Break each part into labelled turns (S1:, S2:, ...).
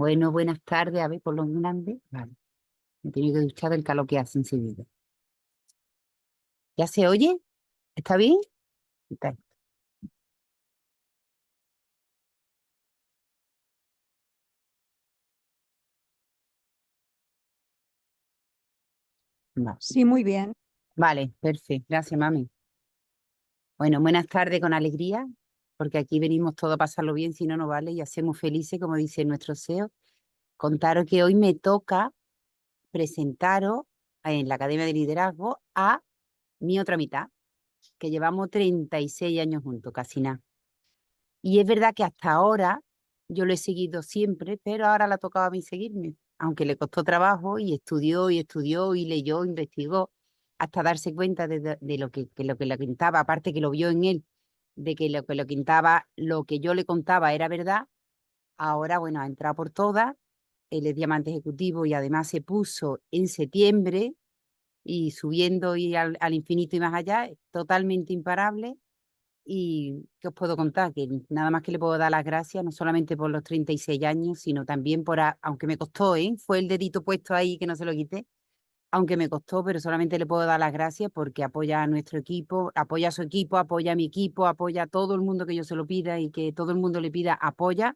S1: Bueno, buenas tardes. A ver, por los grandes. Vale. Me tengo que duchar del calor que hace enseguida. ¿Ya se oye? ¿Está bien? Está. Vale,
S2: Sí, muy bien.
S1: vale, perfecto. Gracias, mami. Bueno, buenas tardes con alegría, porque aquí venimos todos a pasarlo bien, si no, no vale, y hacemos felices, como dice nuestro CEO. Contaros que hoy me toca presentaros en la Academia de Liderazgo a mi otra mitad, que llevamos 36 años juntos, casi nada. Y es verdad que hasta ahora yo lo he seguido siempre, pero ahora le ha tocado a mí seguirme, aunque le costó trabajo y estudió y leyó, investigó, hasta darse cuenta de lo que le pintaba, aparte que lo vio en él, de que lo que le pintaba, lo que yo le contaba era verdad. Ahora, bueno, ha entrado por todas, él es diamante ejecutivo y además se puso en septiembre y subiendo y al infinito y más allá, totalmente imparable. Y ¿qué os puedo contar? Que nada más que le puedo dar las gracias, no solamente por los 36 años, sino también por, aunque me costó, fue el dedito puesto ahí que no se lo quité, aunque me costó, pero solamente le puedo dar las gracias porque apoya a nuestro equipo, apoya a su equipo, apoya a mi equipo, apoya a todo el mundo que yo se lo pida y que todo el mundo le pida, apoya.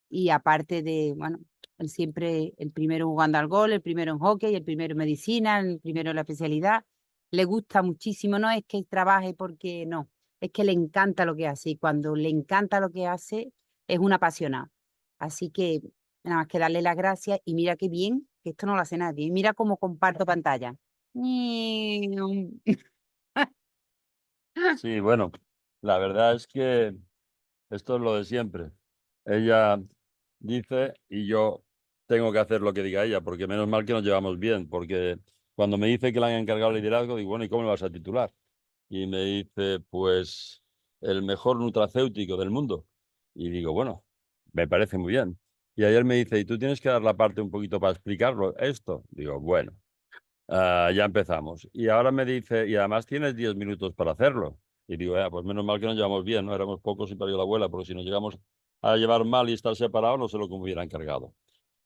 S1: Y aparte de, bueno, él siempre el primero jugando al gol, el primero en hockey, el primero en medicina, el primero en la especialidad. Le gusta muchísimo, no es que él trabaje porque no, es que le encanta lo que hace y cuando le encanta lo que hace es un apasionado. Así que nada más que darle las gracias y mira qué bien, que esto no lo hace nadie. Y mira cómo comparto pantalla.
S3: Sí, bueno, la verdad es que esto es lo de siempre. Ella dice y yo tengo que hacer lo que diga ella, porque menos mal que nos llevamos bien, porque cuando me dice que le han encargado el liderazgo, digo, bueno, ¿y cómo lo vas a titular? Y me dice, pues, el mejor nutracéutico del mundo. Y digo, bueno, me parece muy bien. Y ayer me dice, ¿y tú tienes que dar la parte un poquito para explicarlo esto? Digo, bueno. Ya empezamos. Y ahora me dice, y además tienes 10 minutos para hacerlo. Y digo, pues menos mal que nos llevamos bien, ¿no? Éramos pocos y parió la abuela, porque si nos llegamos a llevar mal y estar separados, no sé lo que me hubiera encargado.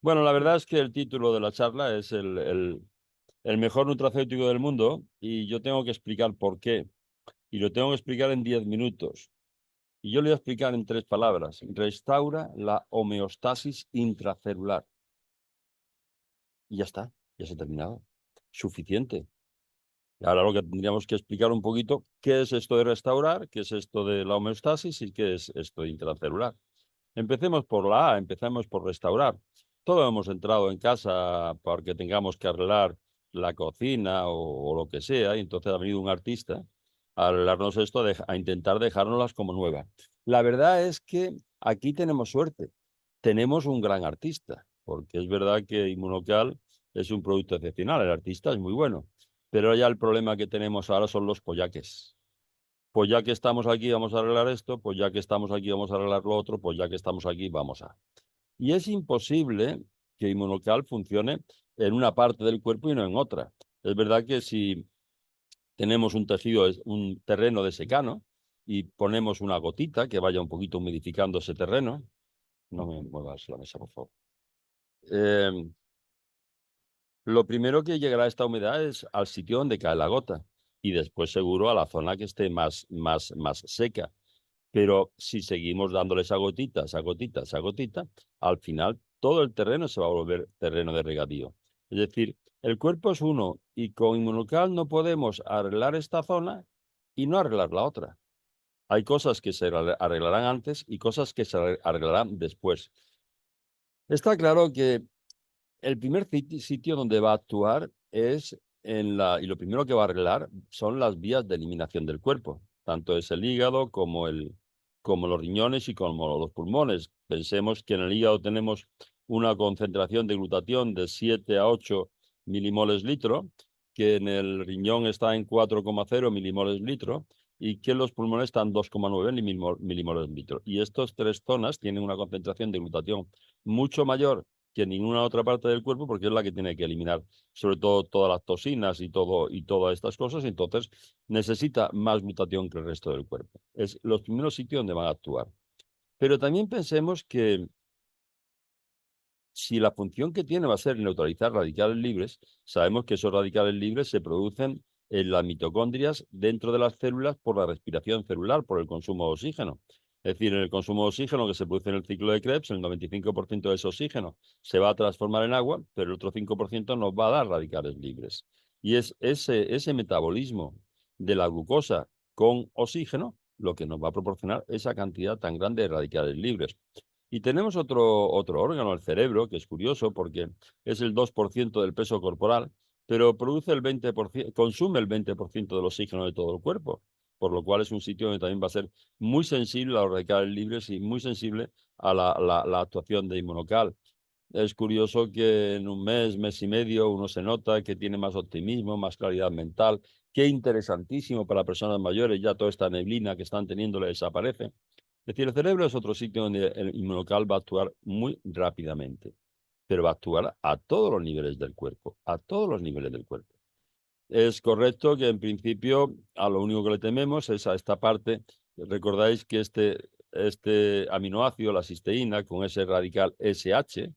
S3: Bueno, la verdad es que el título de la charla es el mejor nutracéutico del mundo y yo tengo que explicar por qué. Y lo tengo que explicar en 10 minutos. Y yo le voy a explicar en 3 palabras. Restaura la homeostasis intracelular. Y ya está, ya se ha terminado. Suficiente. Ahora lo que tendríamos que explicar un poquito qué es esto de restaurar, qué es esto de la homeostasis y qué es esto de intracelular. Empecemos por la A, empecemos por restaurar. Todos hemos entrado en casa porque tengamos que arreglar la cocina o lo que sea, y entonces ha venido un artista a arreglarnos esto, a intentar dejárnoslas como nuevas. La verdad es que aquí tenemos suerte. Tenemos un gran artista, porque es verdad que Inmunocal es un producto excepcional, el artista es muy bueno. Pero ya el problema que tenemos ahora son los pollaques. Pues ya que estamos aquí, vamos a arreglar esto, pues ya que estamos aquí, vamos a arreglar lo otro, pues ya que estamos aquí, vamos a. Y es imposible que Inmunocal funcione en una parte del cuerpo y no en otra. Es verdad que si tenemos un tejido, un terreno de secano, y ponemos una gotita que vaya un poquito humidificando ese terreno, no me muevas la mesa, por favor. Lo primero que llegará esta humedad es al sitio donde cae la gota y después seguro a la zona que esté más seca. Pero si seguimos dándole esa gotita, esa gotita, esa gotita, al final todo el terreno se va a volver terreno de regadío. Es decir, el cuerpo es uno y con Inmunocal no podemos arreglar esta zona y no arreglar la otra. Hay cosas que se arreglarán antes y cosas que se arreglarán después. Está claro que el primer sitio donde va a actuar es y lo primero que va a arreglar son las vías de eliminación del cuerpo. Tanto es el hígado como los riñones y como los pulmones. Pensemos que en el hígado tenemos una concentración de glutatión de 7 a 8 milimoles litro, que en el riñón está en 4,0 milimoles litro y que en los pulmones están 2,9 milimoles litro. Y estas 3 zonas tienen una concentración de glutatión mucho mayor que en ninguna otra parte del cuerpo, porque es la que tiene que eliminar, sobre todo todas las toxinas y todas estas cosas, y entonces necesita más glutatión que el resto del cuerpo. Es los primeros sitios donde van a actuar. Pero también pensemos que si la función que tiene va a ser neutralizar radicales libres, sabemos que esos radicales libres se producen en las mitocondrias dentro de las células por la respiración celular, por el consumo de oxígeno. Es decir, en el consumo de oxígeno que se produce en el ciclo de Krebs, el 95% de ese oxígeno se va a transformar en agua, pero el otro 5% nos va a dar radicales libres. Y es ese metabolismo de la glucosa con oxígeno lo que nos va a proporcionar esa cantidad tan grande de radicales libres. Y tenemos otro órgano, el cerebro, que es curioso porque es el 2% del peso corporal, pero produce el 20%, consume el 20% del oxígeno de todo el cuerpo, por lo cual es un sitio donde también va a ser muy sensible a los radicales libres y muy sensible a la actuación de inmunocal. Es curioso que en un mes y medio, uno se nota que tiene más optimismo, más claridad mental. Qué interesantísimo para personas mayores, ya toda esta neblina que están teniendo le desaparece. Es decir, el cerebro es otro sitio donde el inmunocal va a actuar muy rápidamente, pero va a actuar a todos los niveles del cuerpo, a todos los niveles del cuerpo. Es correcto que en principio a lo único que le tememos es a esta parte. Recordáis que este aminoácido, la cisteína, con ese radical SH,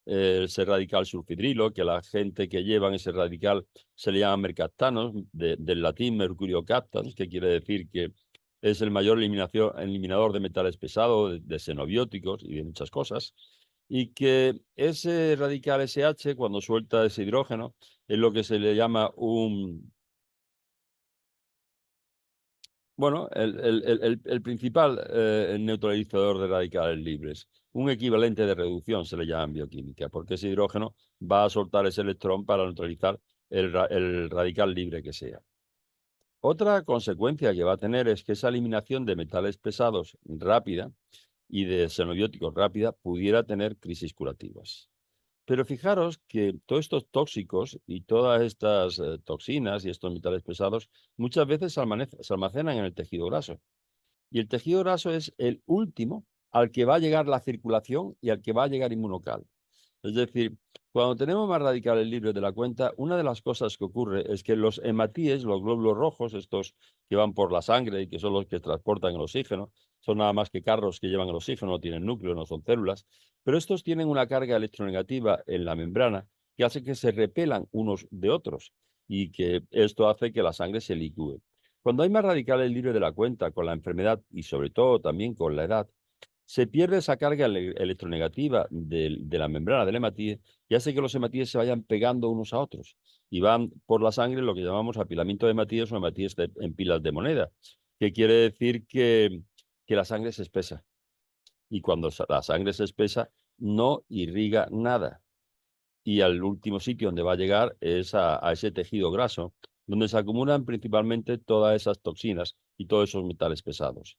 S3: ese radical sulfidrilo, que la gente que llevan ese radical se le llama mercaptanos, del latín mercurio captans, que quiere decir que es el mayor eliminador de metales pesados, de xenobióticos y de muchas cosas, y que ese radical SH, cuando suelta ese hidrógeno, es lo que se le llama bueno, el principal neutralizador de radicales libres. Un equivalente de reducción se le llama en bioquímica, porque ese hidrógeno va a soltar ese electrón para neutralizar el radical libre que sea. Otra consecuencia que va a tener es que esa eliminación de metales pesados rápida y de xenobióticos rápida pudiera tener crisis curativas. Pero fijaros que todos estos tóxicos y todas estas toxinas y estos metales pesados muchas veces se almacenan en el tejido graso. Y el tejido graso es el último al que va a llegar la circulación y al que va a llegar inmunocal. Es decir, cuando tenemos más radicales libres de la cuenta, una de las cosas que ocurre es que los hematíes, los glóbulos rojos, estos que van por la sangre y que son los que transportan el oxígeno, son nada más que carros que llevan el oxígeno, no tienen núcleo, no son células, pero estos tienen una carga electronegativa en la membrana que hace que se repelan unos de otros y que esto hace que la sangre se licúe. Cuando hay más radicales libres de la cuenta con la enfermedad y sobre todo también con la edad, se pierde esa carga electronegativa de la membrana del hematíe y hace que los hematíes se vayan pegando unos a otros y van por la sangre lo que llamamos apilamiento de hematíes o hematíes en pilas de moneda, que quiere decir que la sangre se espesa y cuando la sangre se espesa no irriga nada y al último sitio donde va a llegar es a ese tejido graso donde se acumulan principalmente todas esas toxinas y todos esos metales pesados.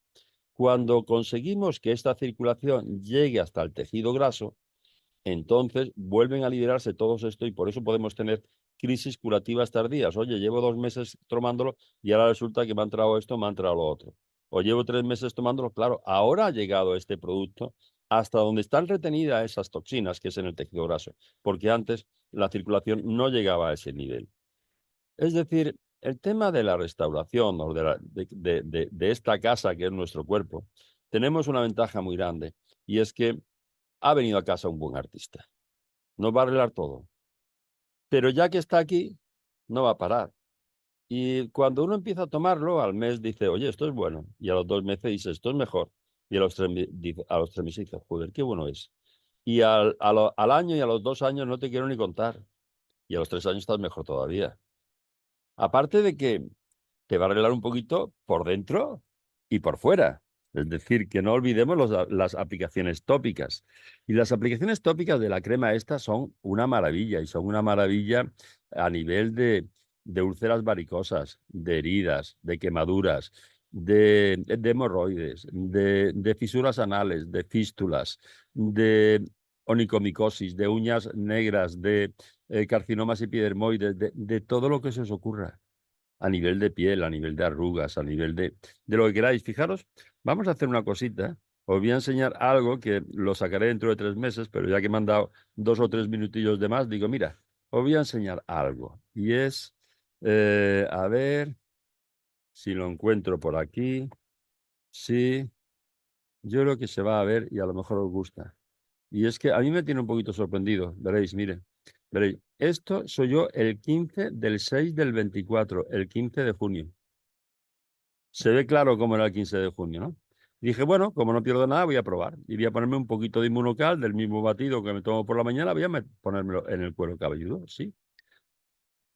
S3: Cuando conseguimos que esta circulación llegue hasta el tejido graso, entonces vuelven a liberarse todos esto y por eso podemos tener crisis curativas tardías. Oye, llevo 2 meses tomándolo y ahora resulta que me ha entrado esto, me ha entrado lo otro. O llevo 3 meses tomándolo, claro, ahora ha llegado este producto hasta donde están retenidas esas toxinas, que es en el tejido graso, porque antes la circulación no llegaba a ese nivel. Es decir, el tema de la restauración o de esta casa que es nuestro cuerpo, tenemos una ventaja muy grande y es que ha venido a casa un buen artista. Nos va a arreglar todo. Pero ya que está aquí, no va a parar. Y cuando uno empieza a tomarlo, al mes dice, oye, esto es bueno. Y a los 2 meses dice, esto es mejor. Y a los 3 meses dice, joder, qué bueno es. Y al año y a los 2 años no te quiero ni contar. Y a los 3 años estás mejor todavía. Aparte de que te va a arreglar un poquito por dentro y por fuera. Es decir, que no olvidemos las aplicaciones tópicas. Y las aplicaciones tópicas de la crema esta son una maravilla y son una maravilla a nivel de úlceras varicosas, de heridas, de quemaduras, de hemorroides, de fisuras anales, de fístulas, de onicomicosis, de uñas negras, de carcinomas epidermoides, de todo lo que se os ocurra a nivel de piel, a nivel de arrugas, a nivel de lo que queráis. Fijaros, vamos a hacer una cosita. Os voy a enseñar algo que lo sacaré dentro de 3 meses, pero ya que me han dado 2 o 3 minutillos de más, digo, mira, os voy a enseñar algo. Y es, a ver si lo encuentro por aquí. Sí, yo creo que se va a ver y a lo mejor os gusta. Y es que a mí me tiene un poquito sorprendido. Veréis, mire, veréis. Esto soy yo el 15 del 6 del 24, el 15 de junio. Se ve claro cómo era el 15 de junio, ¿no? Dije, bueno, como no pierdo nada, voy a probar. Y voy a ponerme un poquito de Inmunocal, del mismo batido que me tomo por la mañana, voy a ponérmelo en el cuero cabelludo, sí.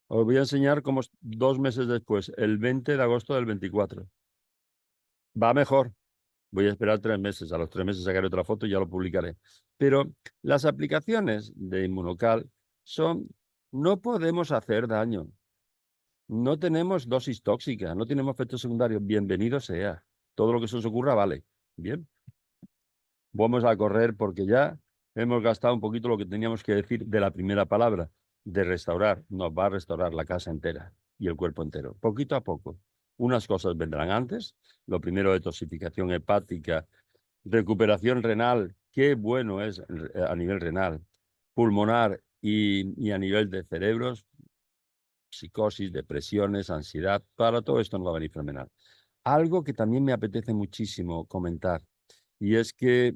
S3: Os voy a enseñar cómo 2 meses después, el 20 de agosto del 24. Va mejor. Voy a esperar 3 meses. A los 3 meses sacaré otra foto y ya lo publicaré. Pero las aplicaciones de Inmunocal son, no podemos hacer daño. No tenemos dosis tóxica, no tenemos efectos secundarios. Bienvenido sea. Todo lo que se os ocurra vale. Bien. Vamos a correr porque ya hemos gastado un poquito lo que teníamos que decir de la primera palabra, de restaurar. Nos va a restaurar la casa entera y el cuerpo entero, poquito a poco. Unas cosas vendrán antes. Lo primero, detoxificación hepática, recuperación renal. Qué bueno es a nivel renal, pulmonar y a nivel de cerebros, psicosis, depresiones, ansiedad. Para todo esto nos va a venir fenomenal. Algo que también me apetece muchísimo comentar, y es que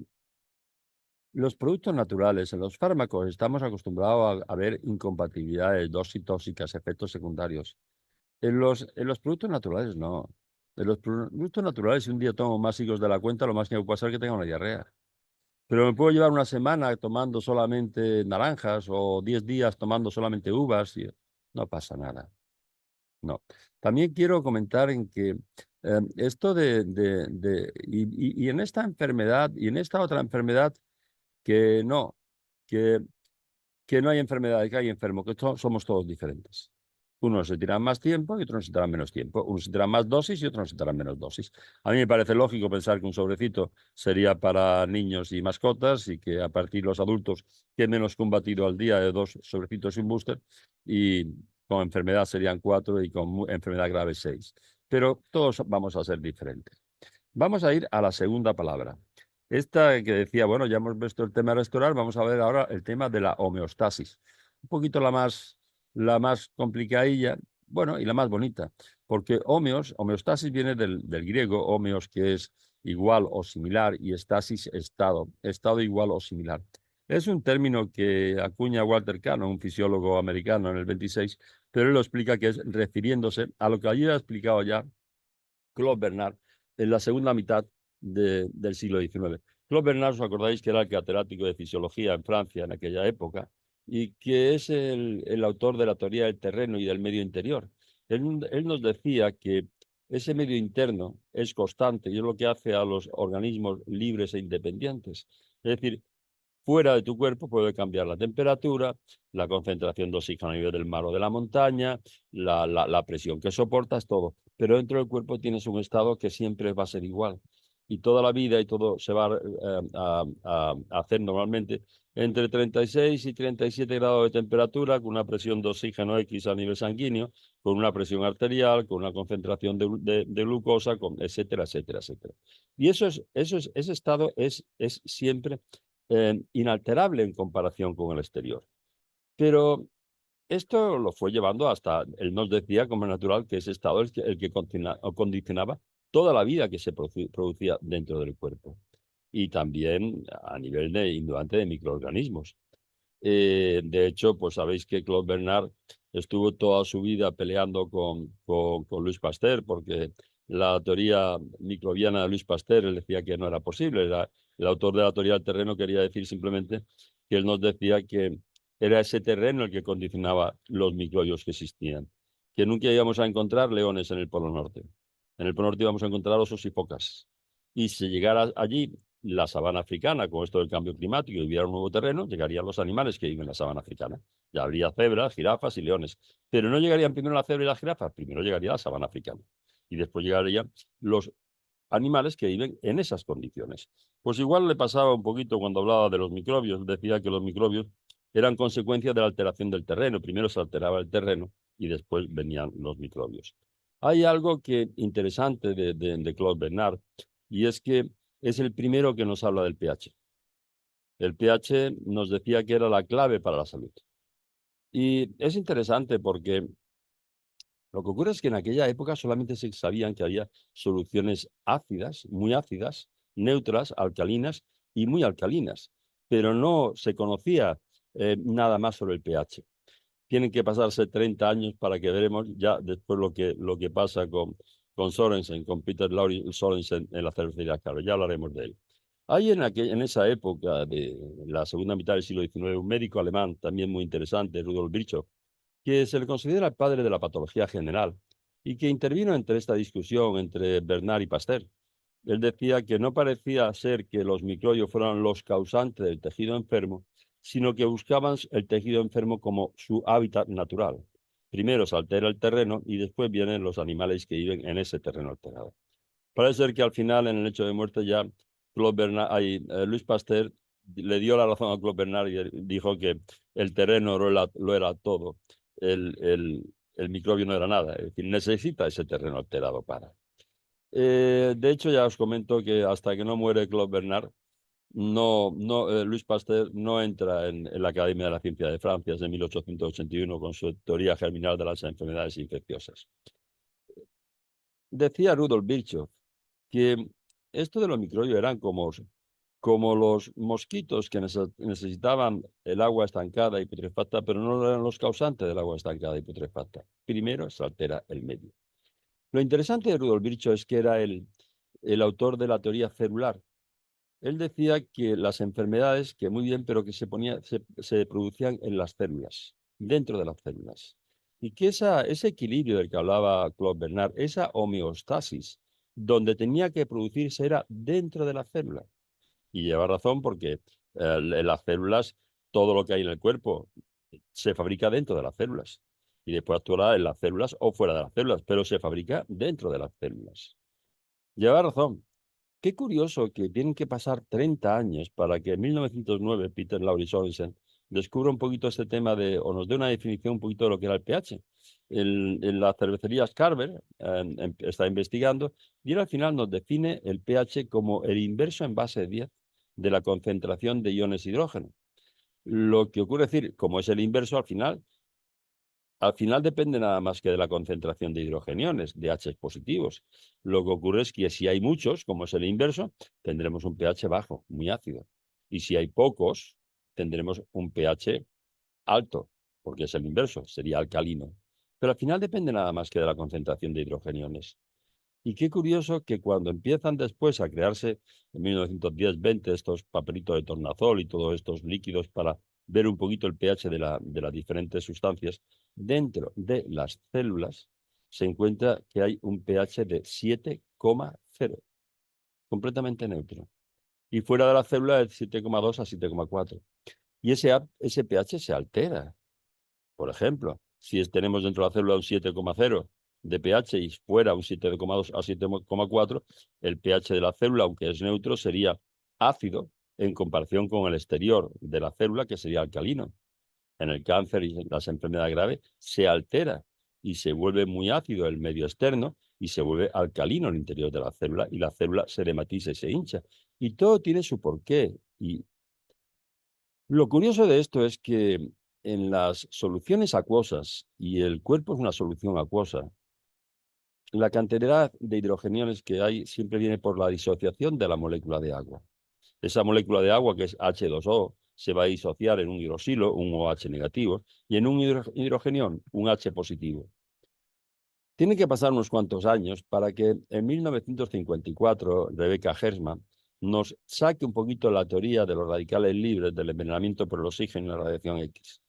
S3: los productos naturales, en los fármacos, estamos acostumbrados a ver incompatibilidades, dosis tóxicas, efectos secundarios. En los productos naturales, no. En los productos naturales, si un día tomo más higos de la cuenta, lo más que me puede pasar es que tenga una diarrea. Pero me puedo llevar una semana tomando solamente naranjas o 10 días tomando solamente uvas y no pasa nada. No. También quiero comentar en que esto y en esta enfermedad y en esta otra enfermedad, que no, que, que no hay enfermedad, que hay enfermo, que somos todos diferentes. Unos se tiran más tiempo y otros necesitarán menos tiempo. Unos se tiran más dosis y otros necesitarán menos dosis. A mí me parece lógico pensar que un sobrecito sería para niños y mascotas y que a partir de los adultos que menos que un batido al día de 2 sobrecitos y un booster, y con enfermedad serían 4 y con enfermedad grave 6. Pero todos vamos a ser diferentes. Vamos a ir a la segunda palabra. Esta que decía, bueno, ya hemos visto el tema de restaurar, vamos a ver ahora el tema de la homeostasis. Un poquito la más complicadilla, bueno, y la más bonita, porque homeostasis viene del griego, homeos, que es igual o similar, y estasis, estado igual o similar. Es un término que acuña Walter Cannon, un fisiólogo americano, en el 26, pero él lo explica que es refiriéndose a lo que allí ha explicado ya Claude Bernard en la segunda mitad del siglo XIX. Claude Bernard, os acordáis que era el catedrático de fisiología en Francia en aquella época y que es el autor de la teoría del terreno y del medio interior. Él nos decía que ese medio interno es constante y es lo que hace a los organismos libres e independientes. Es decir, fuera de tu cuerpo puede cambiar la temperatura, la concentración de oxígeno a nivel del mar o de la montaña, la presión que soportas, todo. Pero dentro del cuerpo tienes un estado que siempre va a ser igual. Y toda la vida y todo se va a hacer normalmente entre 36 y 37 grados de temperatura, con una presión de oxígeno X a nivel sanguíneo, con una presión arterial, con una concentración de glucosa, etcétera, etcétera, etcétera. Y ese estado es siempre inalterable en comparación con el exterior. Pero esto lo fue llevando hasta, él nos decía como natural que ese estado es el que condicionaba toda la vida que se producía dentro del cuerpo y también a nivel indudablemente de microorganismos. De hecho, pues sabéis que Claude Bernard estuvo toda su vida peleando con Louis Pasteur, porque la teoría microbiana de Louis Pasteur, él decía que no era posible. El autor de la teoría del terreno quería decir simplemente que él nos decía que era ese terreno el que condicionaba los microbios que existían, que nunca íbamos a encontrar leones en el Polo Norte. En el Polo Norte íbamos a encontrar osos y focas. Y si llegara allí la sabana africana, con esto del cambio climático, y hubiera un nuevo terreno, llegarían los animales que viven en la sabana africana. Ya habría cebras, jirafas y leones. Pero no llegarían primero la cebra y la jirafa, primero llegaría la sabana africana. Y después llegarían los animales que viven en esas condiciones. Pues igual le pasaba un poquito cuando hablaba de los microbios. Decía que los microbios eran consecuencia de la alteración del terreno. Primero se alteraba el terreno y después venían los microbios. Hay algo interesante de Claude Bernard, y es que es el primero que nos habla del pH. El pH nos decía que era la clave para la salud. Y es interesante porque lo que ocurre es que en aquella época solamente se sabían que había soluciones ácidas, muy ácidas, neutras, alcalinas y muy alcalinas. pero no se conocía nada más sobre el pH. Tienen que pasarse 30 años para que veremos ya después lo que pasa con Sorensen, con Peter Laurie Sorensen en la cervecería Caro. Ya hablaremos de él. Hay en esa época de la segunda mitad del siglo XIX un médico alemán también muy interesante, Rudolf Virchow, que se le considera el padre de la patología general y que intervino entre esta discusión entre Bernard y Pasteur. Él decía que no parecía ser que los microbios fueran los causantes del tejido enfermo, sino que buscaban el tejido enfermo como su hábitat natural. Primero se altera el terreno y después vienen los animales que viven en ese terreno alterado. Parece ser que al final, en el hecho de muerte, ya Luis Pasteur le dio la razón a Claude Bernard y dijo que el terreno lo era todo, el microbio no era nada, es decir, necesita ese terreno alterado para. De hecho, ya os comento que hasta que no muere Claude Bernard, Luis Pasteur no entra en la Academia de la Ciencia de Francia desde 1881 con su teoría germinal de las enfermedades infecciosas. Decía Rudolf Virchow que esto de los microbios eran como los mosquitos que necesitaban el agua estancada y putrefacta, pero no eran los causantes del agua estancada y putrefacta. Primero se altera el medio. Lo interesante de Rudolf Virchow es que era el autor de la teoría celular. Él decía que las enfermedades, que muy bien, pero que se producían en las células, dentro de las células. Y que ese equilibrio del que hablaba Claude Bernard, esa homeostasis, donde tenía que producirse era dentro de la célula. Y lleva razón porque en las células, todo lo que hay en el cuerpo se fabrica dentro de las células. Y después actuará en las células o fuera de las células, pero se fabrica dentro de las células. Lleva razón. Qué curioso que tienen que pasar 30 años para que en 1909 Peter Laurie Sorensen descubra un poquito este tema o nos dé una definición un poquito de lo que era el pH. En la cervecería Carver está investigando y él al final nos define el pH como el inverso en base de 10 de la concentración de iones hidrógeno. Lo que ocurre es decir, como es el inverso, al final depende nada más que de la concentración de hidrogeniones, de H positivos. Lo que ocurre es que si hay muchos, como es el inverso, tendremos un pH bajo, muy ácido. Y si hay pocos, tendremos un pH alto, porque es el inverso, sería alcalino. Pero al final depende nada más que de la concentración de hidrogeniones. Y qué curioso que cuando empiezan después a crearse en 1910-20 estos papelitos de tornasol y todos estos líquidos para ver un poquito el pH de las diferentes sustancias, dentro de las células se encuentra que hay un pH de 7,0, completamente neutro. Y fuera de la célula es 7,2 a 7,4. Y ese pH se altera. Por ejemplo, si tenemos dentro de la célula un 7,0 de pH y fuera un 7,2 a 7,4, el pH de la célula, aunque es neutro, sería ácido en comparación con el exterior de la célula, que sería alcalino. En el cáncer y en las enfermedades graves se altera y se vuelve muy ácido el medio externo y se vuelve alcalino el interior de la célula y la célula se edematiza y se hincha. Y todo tiene su porqué. Y lo curioso de esto es que en las soluciones acuosas, y el cuerpo es una solución acuosa, la cantidad de hidrogeniones que hay siempre viene por la disociación de la molécula de agua. Esa molécula de agua, que es H2O, se va a disociar en un hidroxilo, un OH negativo, y en un hidrogenión, un H positivo. Tiene que pasar unos cuantos años para que en 1954 Rebecca Hersman nos saque un poquito la teoría de los radicales libres del envenenamiento por el oxígeno y la radiación X.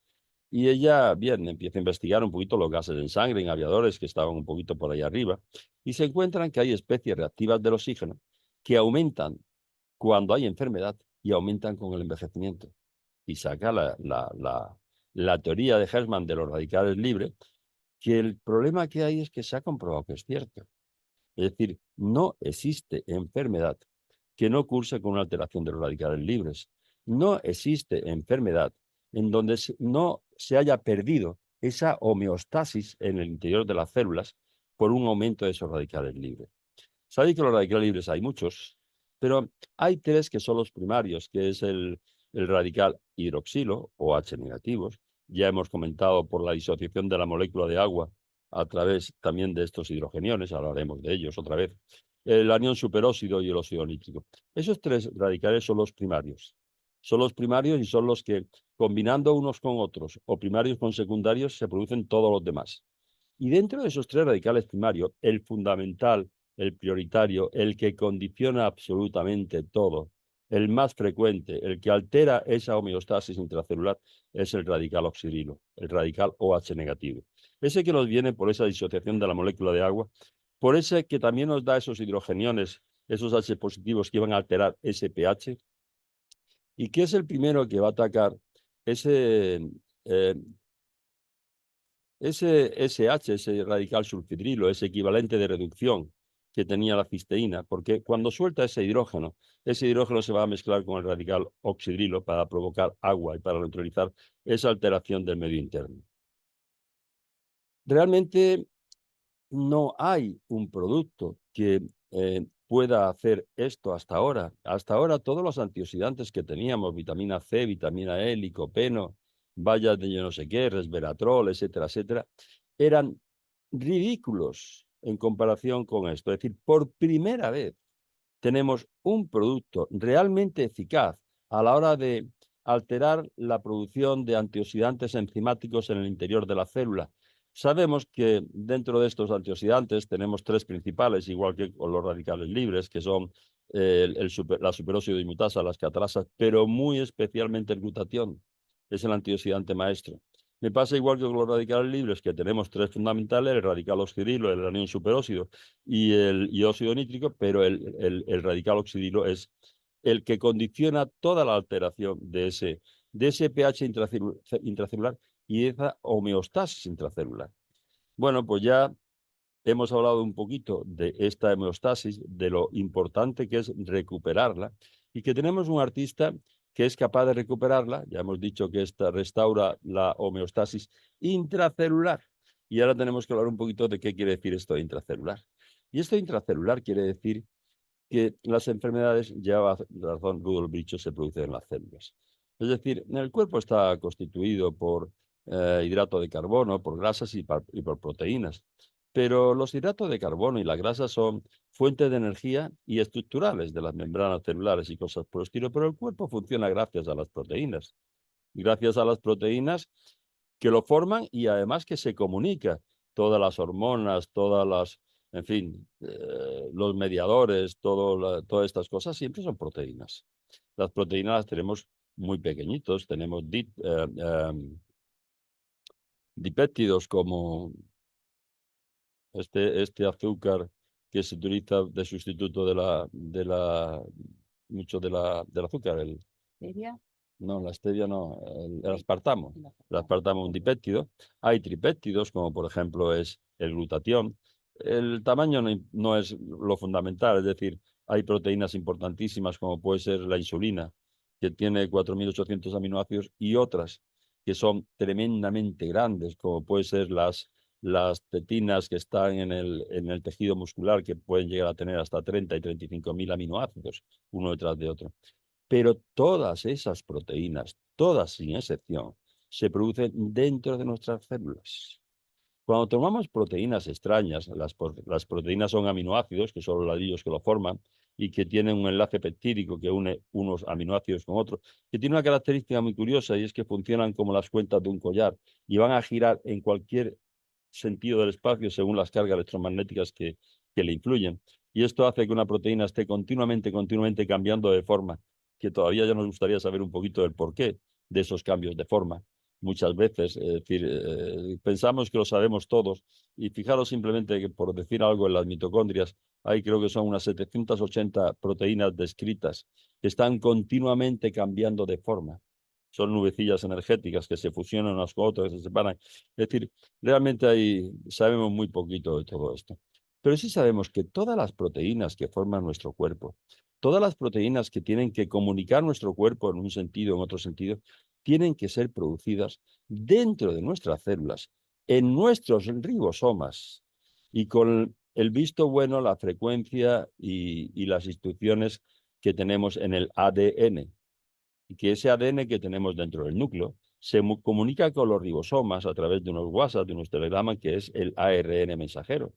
S3: Y ella, bien, empieza a investigar un poquito los gases en sangre, en aviadores que estaban un poquito por ahí arriba, y se encuentran que hay especies reactivas del oxígeno que aumentan cuando hay enfermedad y aumentan con el envejecimiento. Y saca la teoría de Hersman de los radicales libres, que el problema que hay es que se ha comprobado que es cierto. Es decir, no existe enfermedad que no curse con una alteración de los radicales libres. No existe enfermedad en donde no se haya perdido esa homeostasis en el interior de las células por un aumento de esos radicales libres. Sabéis que los radicales libres hay muchos, pero hay tres que son los primarios, que es el radical hidroxilo o H negativos. Ya hemos comentado por la disociación de la molécula de agua a través también de estos hidrogeniones, hablaremos de ellos otra vez, el anión superóxido y el óxido nítrico. Esos tres radicales son los primarios. Son los primarios y son los que, combinando unos con otros, o primarios con secundarios, se producen todos los demás. Y dentro de esos tres radicales primarios, el fundamental, el prioritario, el que condiciona absolutamente todo, el más frecuente, el que altera esa homeostasis intracelular, es el radical oxidrilo, el radical OH negativo. Ese que nos viene por esa disociación de la molécula de agua, por ese que también nos da esos hidrogeniones, esos H positivos que van a alterar ese pH, y que es el primero que va a atacar ese, eh, ese SH, ese radical sulfidrilo, ese equivalente de reducción que tenía la cisteína, porque cuando suelta ese hidrógeno se va a mezclar con el radical oxidrilo para provocar agua y para neutralizar esa alteración del medio interno. Realmente no hay un producto que pueda hacer esto hasta ahora. Hasta ahora todos los antioxidantes que teníamos, vitamina C, vitamina E, licopeno, bayas de yo no sé qué, resveratrol, etcétera, etcétera, eran ridículos en comparación con esto. Es decir, por primera vez tenemos un producto realmente eficaz a la hora de alterar la producción de antioxidantes enzimáticos en el interior de la célula. Sabemos que dentro de estos antioxidantes tenemos tres principales, igual que con los radicales libres, que son la superóxido dismutasa, las catrasas, pero muy especialmente el glutatión, es el antioxidante maestro. Me pasa igual que con los radicales libres, que tenemos tres fundamentales: el radical oxidrilo, el anión superóxido y el óxido nítrico, pero el radical oxidilo es el que condiciona toda la alteración de ese pH intracelular y esa homeostasis intracelular. Bueno, pues ya hemos hablado un poquito de esta homeostasis, de lo importante que es recuperarla, y que tenemos un artista que es capaz de recuperarla. Ya hemos dicho que esta restaura la homeostasis intracelular. Y ahora tenemos que hablar un poquito de qué quiere decir esto de intracelular. Y esto intracelular quiere decir que las enfermedades, lleva razón Rudolf Virchow, se producen en las células. Es decir, el cuerpo está constituido por hidrato de carbono, por grasas y por proteínas. Pero los hidratos de carbono y las grasas son fuentes de energía y estructurales de las membranas celulares y cosas por el estilo, pero el cuerpo funciona gracias a las proteínas. Gracias a las proteínas que lo forman y además que se comunica. Todas las hormonas, en fin, los mediadores, todas estas cosas siempre son proteínas. Las proteínas las tenemos muy pequeñitos, tenemos dipéptidos como este azúcar que se utiliza de sustituto mucho del azúcar,
S1: ¿Sería?
S3: no, la stevia no, el aspartamo. El aspartamo es un dipéptido. Hay tripéptidos, como por ejemplo es el glutatión. El tamaño no es lo fundamental, es decir, hay proteínas importantísimas como puede ser la insulina, que tiene 4.800 aminoácidos, y otras que son tremendamente grandes, como puede ser las tetinas que están en el tejido muscular, que pueden llegar a tener hasta 30 y 35.000 aminoácidos, uno detrás de otro. Pero todas esas proteínas, todas sin excepción, se producen dentro de nuestras células. Cuando tomamos proteínas extrañas, las proteínas son aminoácidos, que son los ladrillos que lo forman, y que tienen un enlace peptídico que une unos aminoácidos con otros, que tiene una característica muy curiosa, y es que funcionan como las cuentas de un collar y van a girar en cualquier sentido del espacio según las cargas electromagnéticas que le influyen. Y esto hace que una proteína esté continuamente cambiando de forma, que todavía ya nos gustaría saber un poquito del porqué de esos cambios de forma. Muchas veces, es decir, pensamos que lo sabemos todos, y fijaros simplemente que, por decir algo, en las mitocondrias hay, creo que son unas 780 proteínas descritas que están continuamente cambiando de forma. Son nubecillas energéticas que se fusionan unas con otras, que se separan. Es decir, realmente sabemos muy poquito de todo esto. Pero sí sabemos que todas las proteínas que forman nuestro cuerpo, todas las proteínas que tienen que comunicar nuestro cuerpo en un sentido o en otro sentido, tienen que ser producidas dentro de nuestras células, en nuestros ribosomas, y con el visto bueno, la frecuencia y las instrucciones que tenemos en el ADN. Y que ese ADN que tenemos dentro del núcleo se comunica con los ribosomas a través de unos WhatsApp, de unos telegramas, que es el ARN mensajero,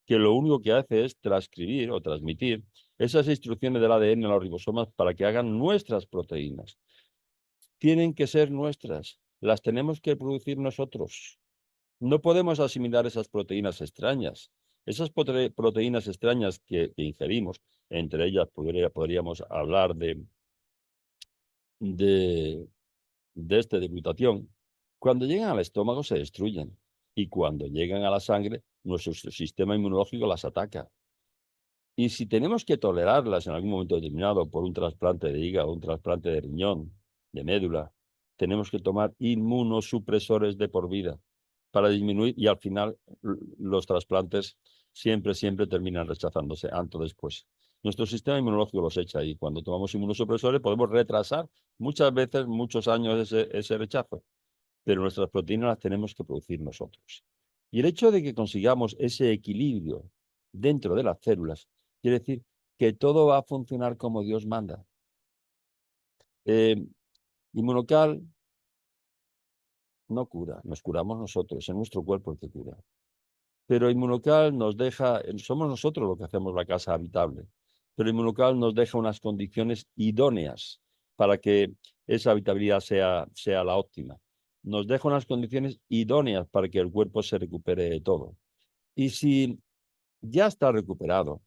S3: que lo único que hace es transcribir o transmitir esas instrucciones del ADN a los ribosomas para que hagan nuestras proteínas. tienen que ser nuestras, las tenemos que producir nosotros. No podemos asimilar esas proteínas extrañas. Esas proteínas extrañas que ingerimos, entre ellas podríamos hablar de, de glutatión, cuando llegan al estómago se destruyen y cuando llegan a la sangre, nuestro sistema inmunológico las ataca. Y si tenemos que tolerarlas en algún momento determinado por un trasplante de hígado, un trasplante de riñón, de médula, tenemos que tomar inmunosupresores de por vida para disminuir y al final los trasplantes siempre terminan rechazándose antes o después. Nuestro sistema inmunológico los echa y cuando tomamos inmunosupresores podemos retrasar muchas veces, muchos años ese rechazo, pero nuestras proteínas las tenemos que producir nosotros. Y el hecho de que consigamos ese equilibrio dentro de las células quiere decir que todo va a funcionar como Dios manda. Inmunocal no cura, nos curamos nosotros, es nuestro cuerpo el que cura. Pero Inmunocal nos deja, somos nosotros los que hacemos la casa habitable, pero Inmunocal nos deja unas condiciones idóneas para que esa habitabilidad sea la óptima. Nos deja unas condiciones idóneas para que el cuerpo se recupere de todo. Y si ya está recuperado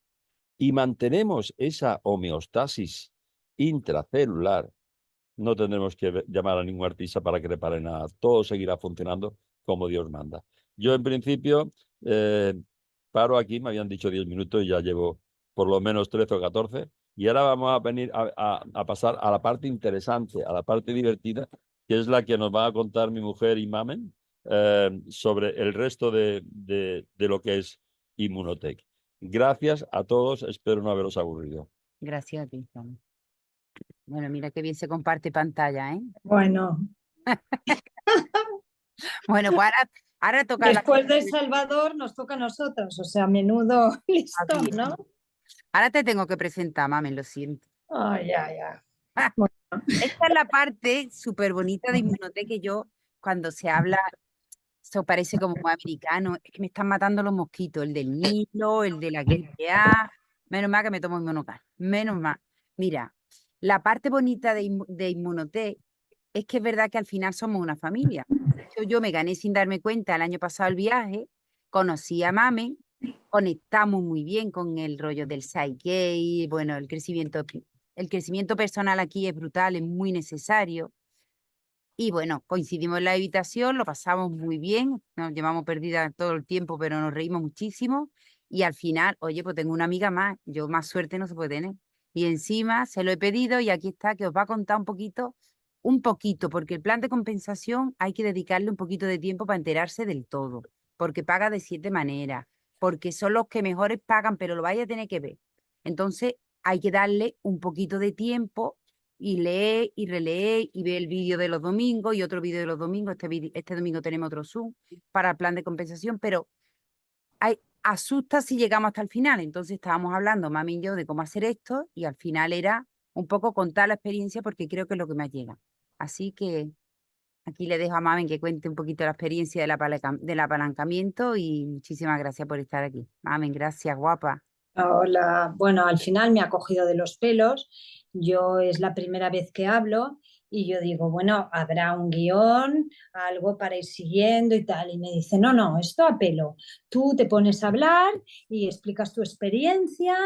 S3: y mantenemos esa homeostasis intracelular, no tendremos que llamar a ningún artista para que repare nada. Todo seguirá funcionando como Dios manda. Yo, en principio, paro aquí, me habían dicho 10 minutos y ya llevo por lo menos 13 o 14. Y ahora vamos a venir a pasar a la parte interesante, a la parte divertida, que es la que nos va a contar mi mujer y Mamen sobre el resto de lo que es Inmunotech. Gracias a todos, espero no haberos aburrido.
S1: Gracias a ti, Mamen. Bueno, mira qué bien se comparte pantalla, ¿eh?
S2: Bueno,
S1: Bueno, pues ahora toca
S2: después de Salvador nos toca a nosotros, o sea, menudo listón, ¿no?
S1: Ahora te tengo que presentar, Mamen, lo siento.
S2: Ya.
S1: Esta es la parte súper bonita de Inmunotech que yo, cuando se habla, eso parece como muy americano, es que me están matando los mosquitos, el del Nilo, el de la gripe A, menos mal que me tomo Inmunocal, menos mal. Mira, la parte bonita de Inmunotech es que es verdad que al final somos una familia. De hecho, yo me gané sin darme cuenta el año pasado el viaje, conocí a Mamen, conectamos muy bien con el rollo del Psyche, bueno, el crecimiento personal aquí es brutal, es muy necesario. Y bueno, coincidimos en la habitación, lo pasamos muy bien, nos llevamos perdida todo el tiempo, pero nos reímos muchísimo. Y al final, oye, pues tengo una amiga más, yo más suerte no se puede tener. Y encima se lo he pedido y aquí está, que os va a contar un poquito, porque el plan de compensación hay que dedicarle un poquito de tiempo para enterarse del todo, porque paga de 7 maneras, porque son los que mejores pagan, pero lo vaya a tener que ver. Entonces hay que darle un poquito de tiempo y lee y relee y ve el vídeo de los domingos y otro vídeo de los domingos. Este domingo tenemos otro Zoom para el plan de compensación, pero asusta si llegamos hasta el final. Entonces estábamos hablando, mami y yo, de cómo hacer esto y al final era un poco contar la experiencia porque creo que es lo que más llega. Así que aquí le dejo a Mamen que cuente un poquito la experiencia del apalancamiento y muchísimas gracias por estar aquí. Mamen, gracias, guapa.
S2: Hola, bueno, al final me ha cogido de los pelos. Yo es la primera vez que hablo y yo digo, bueno, habrá un guión, algo para ir siguiendo y tal. Y me dice, no, esto a pelo. Tú te pones a hablar y explicas tu experiencia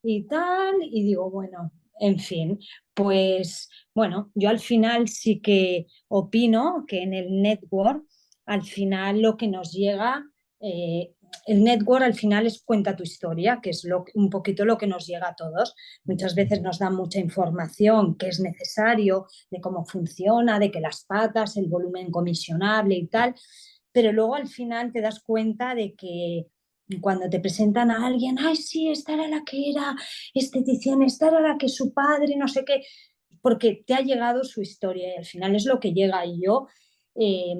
S2: y tal. Y digo, bueno, en fin, pues bueno, yo al final sí que opino que en el network, al final lo que nos llega... el network al final es cuenta tu historia, que es un poquito lo que nos llega a todos. Muchas veces nos dan mucha información que es necesario de cómo funciona, de que las patas, el volumen comisionable y tal, pero luego al final te das cuenta de que cuando te presentan a alguien, ay, sí, esta era la que era esteticien, esta era la que su padre, no sé qué, porque te ha llegado su historia y al final es lo que llega. Y yo eh,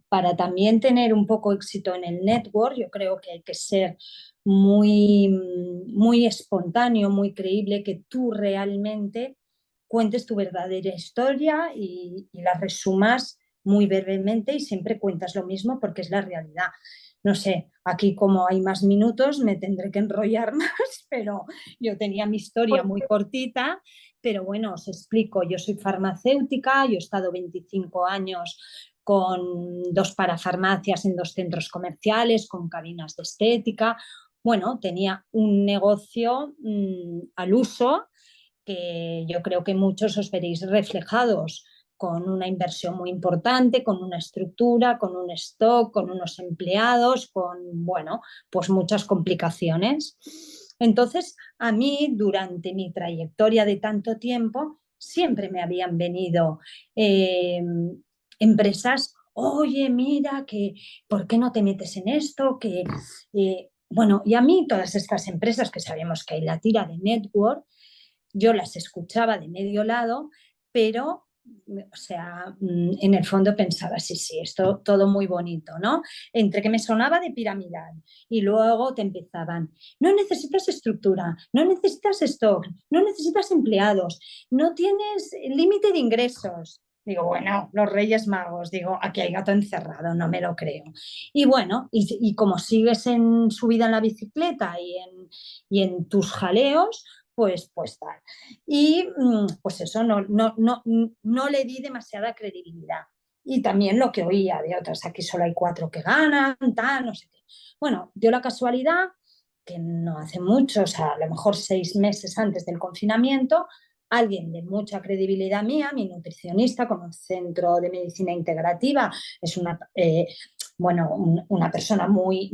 S2: para también tener un poco éxito en el network, yo creo que hay que ser muy espontáneo, muy creíble, que tú realmente cuentes tu verdadera historia y la resumas muy brevemente y siempre cuentas lo mismo porque es la realidad. No sé, aquí como hay más minutos me tendré que enrollar más, pero yo tenía mi historia muy cortita, pero bueno, os explico, yo soy farmacéutica, yo he estado 25 años con 2 parafarmacias en 2 centros comerciales, con cabinas de estética. Bueno, tenía un negocio al uso que yo creo que muchos os veréis reflejados con una inversión muy importante, con una estructura, con un stock, con unos empleados, con, bueno, pues muchas complicaciones. Entonces, a mí, durante mi trayectoria de tanto tiempo, siempre me habían venido empresas, oye, mira, que, ¿por qué no te metes en esto? Que, bueno, y a mí todas estas empresas que sabemos que hay la tira de network, yo las escuchaba de medio lado, pero, o sea, en el fondo pensaba, sí, sí, esto todo muy bonito, ¿no? Entre que me sonaba de piramidal y luego te empezaban, no necesitas estructura, no necesitas stock, no necesitas empleados, no tienes límite de ingresos. Digo, bueno, los Reyes Magos, digo, aquí hay gato encerrado, no me lo creo. Y bueno, y como sigues en subida en la bicicleta y en tus jaleos, pues tal. Y pues eso, no le di demasiada credibilidad. Y también lo que oía de otras, aquí solo hay 4 que ganan, tal, no sé qué. Bueno, dio la casualidad que no hace mucho, o sea, a lo mejor 6 meses antes del confinamiento, alguien de mucha credibilidad mía, mi nutricionista con un centro de medicina integrativa, es bueno, una persona muy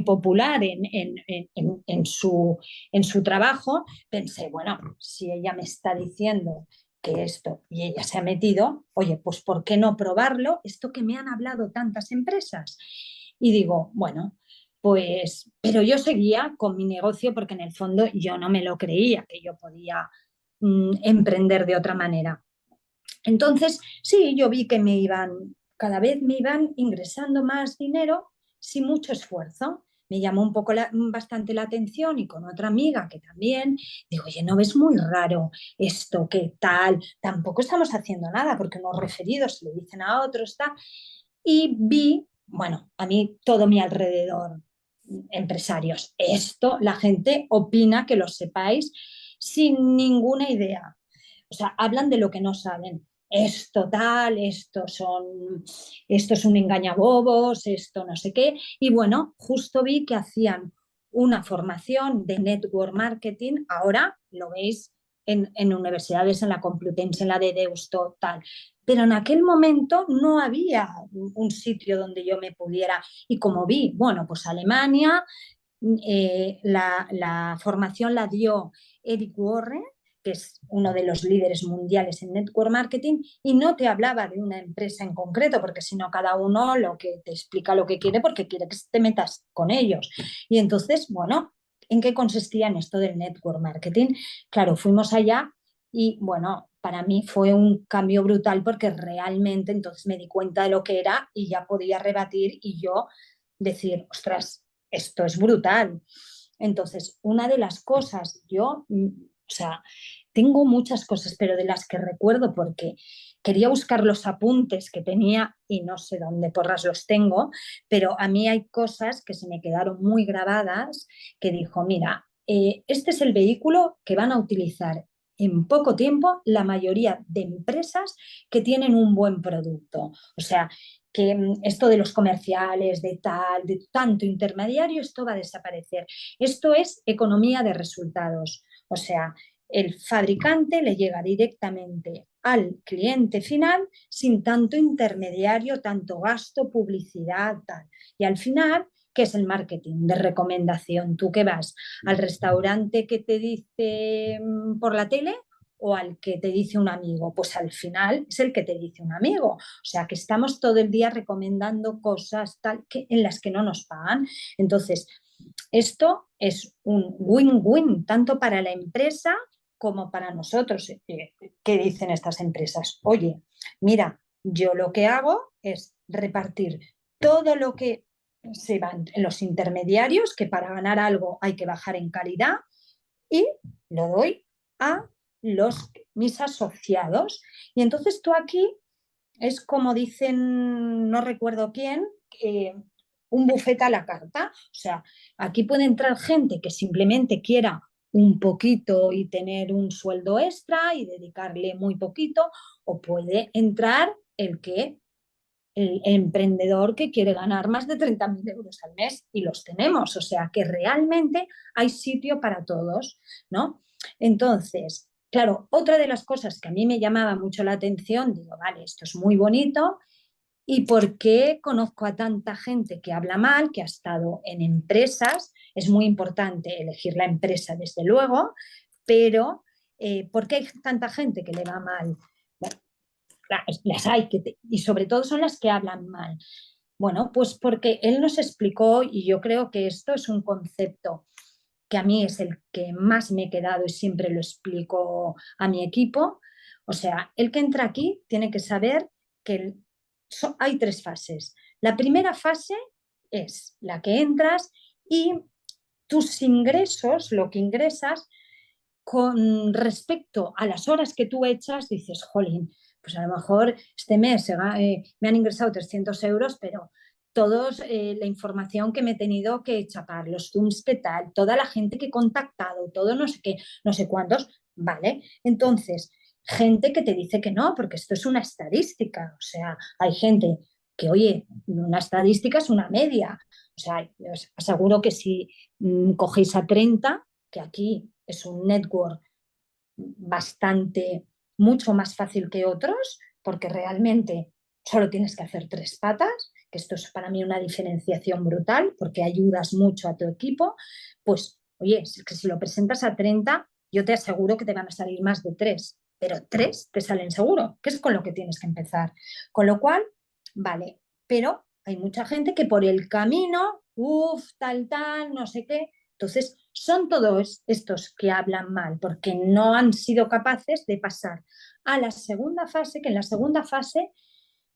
S2: popular en su trabajo, pensé, bueno, si ella me está diciendo que esto y ella se ha metido, oye, pues ¿por qué no probarlo? Esto que me han hablado tantas empresas. Y digo, bueno, pues, pero yo seguía con mi negocio porque en el fondo yo no me lo creía que yo podía emprender de otra manera. Entonces, sí, yo vi que cada vez me iban ingresando más dinero sin mucho esfuerzo. Me llamó un poco bastante la atención y con otra amiga que también, digo, oye, ¿no ves muy raro esto? ¿Qué tal? Tampoco estamos haciendo nada porque unos referidos se lo dicen a otros, tal. Y vi, bueno, a mí todo mi alrededor, empresarios, esto la gente opina que lo sepáis sin ninguna idea. O sea, hablan de lo que no saben. Esto tal, esto es un engañabobos, esto no sé qué. Y bueno, justo vi que hacían una formación de network marketing, ahora lo veis en universidades, en la Complutense, en la de Deusto, tal. Pero en aquel momento no había un sitio donde yo me pudiera, y como vi, bueno, pues Alemania, la formación la dio Eric Warren, que es uno de los líderes mundiales en network marketing, y no te hablaba de una empresa en concreto, porque si no cada uno lo que te explica lo que quiere porque quiere que te metas con ellos. Y entonces, bueno, ¿en qué consistía en esto del network marketing? Claro, fuimos allá y bueno, para mí fue un cambio brutal porque realmente entonces me di cuenta de lo que era y ya podía rebatir y yo decir, ostras, esto es brutal. Entonces, una de las cosas, o sea, tengo muchas cosas, pero de las que recuerdo porque quería buscar los apuntes que tenía y no sé dónde porras los tengo, pero a mí hay cosas que se me quedaron muy grabadas que dijo, mira, este es el vehículo que van a utilizar en poco tiempo la mayoría de empresas que tienen un buen producto. O sea, que esto de los comerciales, de tal, de tanto intermediario, esto va a desaparecer. Esto es economía de resultados. O sea, el fabricante le llega directamente al cliente final sin tanto intermediario, tanto gasto, publicidad, tal. Y al final, ¿qué es el marketing de recomendación? Tú que vas al restaurante que te dice por la tele o al que te dice un amigo, pues al final es el que te dice un amigo. O sea, que estamos todo el día recomendando cosas tal que, en las que no nos pagan. Entonces, esto es un win-win tanto para la empresa como para nosotros. ¿Qué dicen estas empresas? Oye, mira, yo lo que hago es repartir todo lo que se van en los intermediarios, que para ganar algo hay que bajar en calidad, y lo doy a mis asociados. Y entonces tú aquí es como dicen, no recuerdo quién, un bufete a la carta. O sea, aquí puede entrar gente que simplemente quiera un poquito y tener un sueldo extra y dedicarle muy poquito, o puede entrar el emprendedor que quiere ganar más de 30.000 euros al mes, y los tenemos, o sea que realmente hay sitio para todos, ¿no? Entonces, claro, otra de las cosas que a mí me llamaba mucho la atención, digo, vale, esto es muy bonito, ¿y por qué conozco a tanta gente que habla mal, que ha estado en empresas? Es muy importante elegir la empresa, desde luego, pero ¿por qué hay tanta gente que le va mal? Bueno, las hay, y sobre todo son las que hablan mal. Bueno, pues porque él nos explicó, y yo creo que esto es un concepto que a mí es el que más me he quedado y siempre lo explico a mi equipo. O sea, el que entra aquí tiene que saber que hay 3 fases. La primera fase es la que entras y tus ingresos, lo que ingresas, con respecto a las horas que tú echas, dices, jolín, pues a lo mejor este mes me han ingresado 300 euros, pero todos la información que me he tenido que chapar, los Zooms que tal, toda la gente que he contactado, todo no sé qué, no sé cuántos, ¿vale? Entonces, gente que te dice que no, porque esto es una estadística, o sea, hay gente que, oye, una estadística es una media, o sea, os aseguro que si cogéis a 30, que aquí es un network bastante, mucho más fácil que otros, porque realmente solo tienes que hacer 3 patas, que esto es para mí una diferenciación brutal, porque ayudas mucho a tu equipo. Pues, oye, es que si lo presentas a 30, yo te aseguro que te van a salir más de 3, pero 3 te salen seguro, que es con lo que tienes que empezar. Con lo cual, vale, pero hay mucha gente que por el camino, uff, tal, no sé qué, entonces son todos estos que hablan mal porque no han sido capaces de pasar a la segunda fase, que en la segunda fase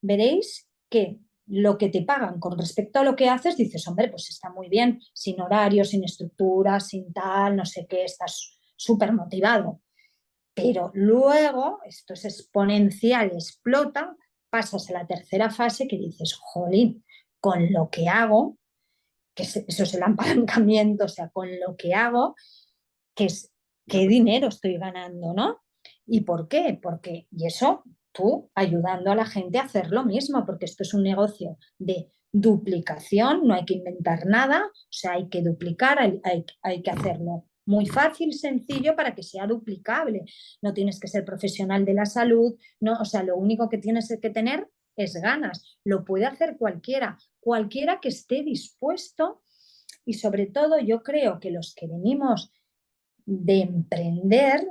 S2: veréis que lo que te pagan con respecto a lo que haces, dices, hombre, pues está muy bien, sin horario, sin estructura, sin tal, no sé qué, estás súper motivado. Pero luego esto es exponencial, explota, pasas a la tercera fase que dices, jolín, con lo que hago, que eso es el apalancamiento, o sea, con lo que hago, que es qué dinero estoy ganando, ¿no? ¿Y por qué? Porque, y eso tú ayudando a la gente a hacer lo mismo, porque esto es un negocio de duplicación, no hay que inventar nada, o sea, hay que duplicar, hay que hacerlo muy fácil, sencillo, para que sea duplicable. No tienes que ser profesional de la salud, no, o sea, lo único que tienes que tener es ganas. Lo puede hacer cualquiera, cualquiera que esté dispuesto, y sobre todo yo creo que los que venimos de emprender,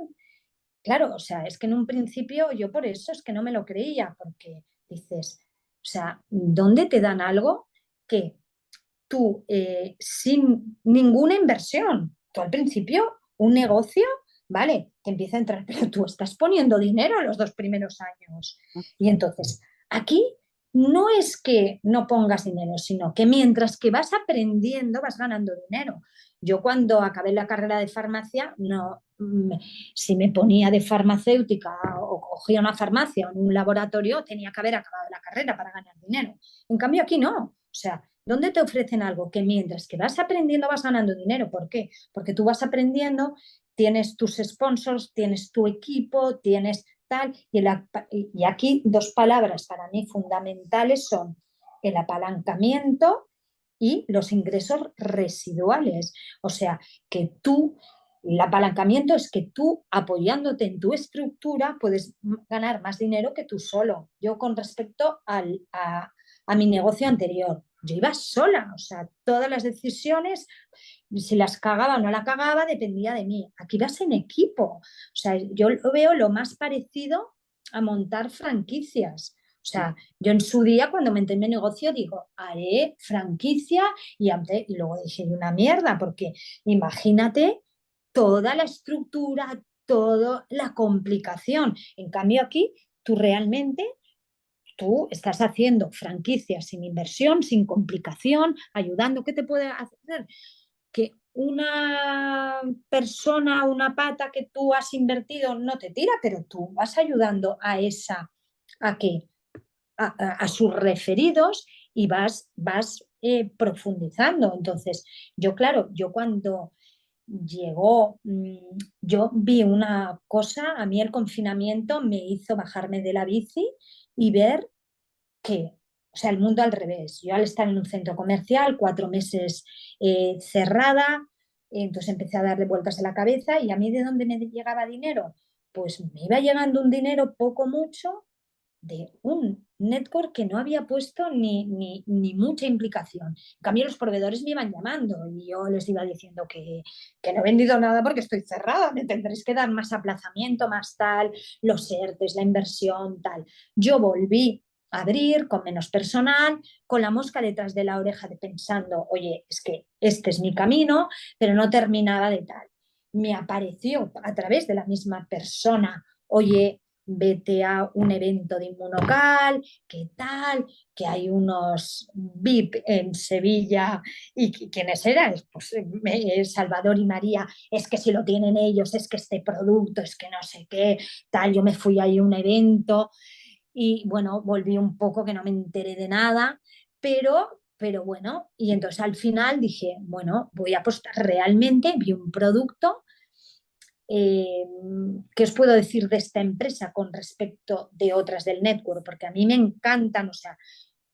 S2: claro, o sea, es que en un principio yo por eso es que no me lo creía, porque dices, o sea, ¿dónde te dan algo que tú sin ninguna inversión, tú al principio un negocio, vale, que empieza a entrar, pero tú estás poniendo dinero los 2 primeros años. Y entonces, aquí no es que no pongas dinero, sino que mientras que vas aprendiendo vas ganando dinero. Yo cuando acabé la carrera de farmacia, no, si me ponía de farmacéutica o cogía una farmacia o un laboratorio, tenía que haber acabado la carrera para ganar dinero. En cambio aquí no, o sea, ¿dónde te ofrecen algo que mientras que vas aprendiendo vas ganando dinero? ¿Por qué? Porque tú vas aprendiendo, tienes tus sponsors, tienes tu equipo, tienes tal, y aquí 2 palabras para mí fundamentales son el apalancamiento y los ingresos residuales. O sea, que tú, el apalancamiento es que tú, apoyándote en tu estructura, puedes ganar más dinero que tú solo. Yo con respecto a mi negocio anterior, yo iba sola, o sea, todas las decisiones, si las cagaba o no la cagaba, dependía de mí. Aquí vas en equipo, o sea, yo lo veo lo más parecido a montar franquicias. O sea, yo en su día, cuando me entré en mi negocio, digo, haré franquicia, y luego dije, una mierda, porque imagínate toda la estructura, toda la complicación. En cambio, aquí tú realmente tú estás haciendo franquicias sin inversión, sin complicación, ayudando. ¿Qué te puede hacer? Que una persona, una pata que tú has invertido no te tira, pero tú vas ayudando a esa, a que a sus referidos, y vas profundizando. Entonces, yo, claro, yo cuando llegó, yo vi una cosa, a mí el confinamiento me hizo bajarme de la bici y ver que, o sea, el mundo al revés. Yo al estar en un centro comercial, 4 meses cerrada, entonces empecé a darle vueltas a la cabeza y a mí de dónde me llegaba dinero, pues me iba llegando un dinero poco mucho de un network que no había puesto ni mucha implicación. En cambio, los proveedores me iban llamando y yo les iba diciendo que no he vendido nada porque estoy cerrada, me tendréis que dar más aplazamiento, más tal, los ERTES, la inversión, tal. Yo volví a abrir con menos personal, con la mosca detrás de la oreja de pensando, oye, es que este es mi camino, pero no terminaba de tal. Me apareció a través de la misma persona, oye, vete a un evento de Inmunocal, ¿qué tal? Que hay unos VIP en Sevilla. ¿Y quiénes eran? Pues Salvador y María, es que si lo tienen ellos, es que este producto, es que no sé qué, tal. Yo me fui ahí a un evento y bueno, volví un poco que no me enteré de nada, pero bueno, y entonces al final dije, bueno, voy a apostar realmente, vi un producto. ¿Qué os puedo decir de esta empresa con respecto de otras del network? Porque a mí me encantan, o sea,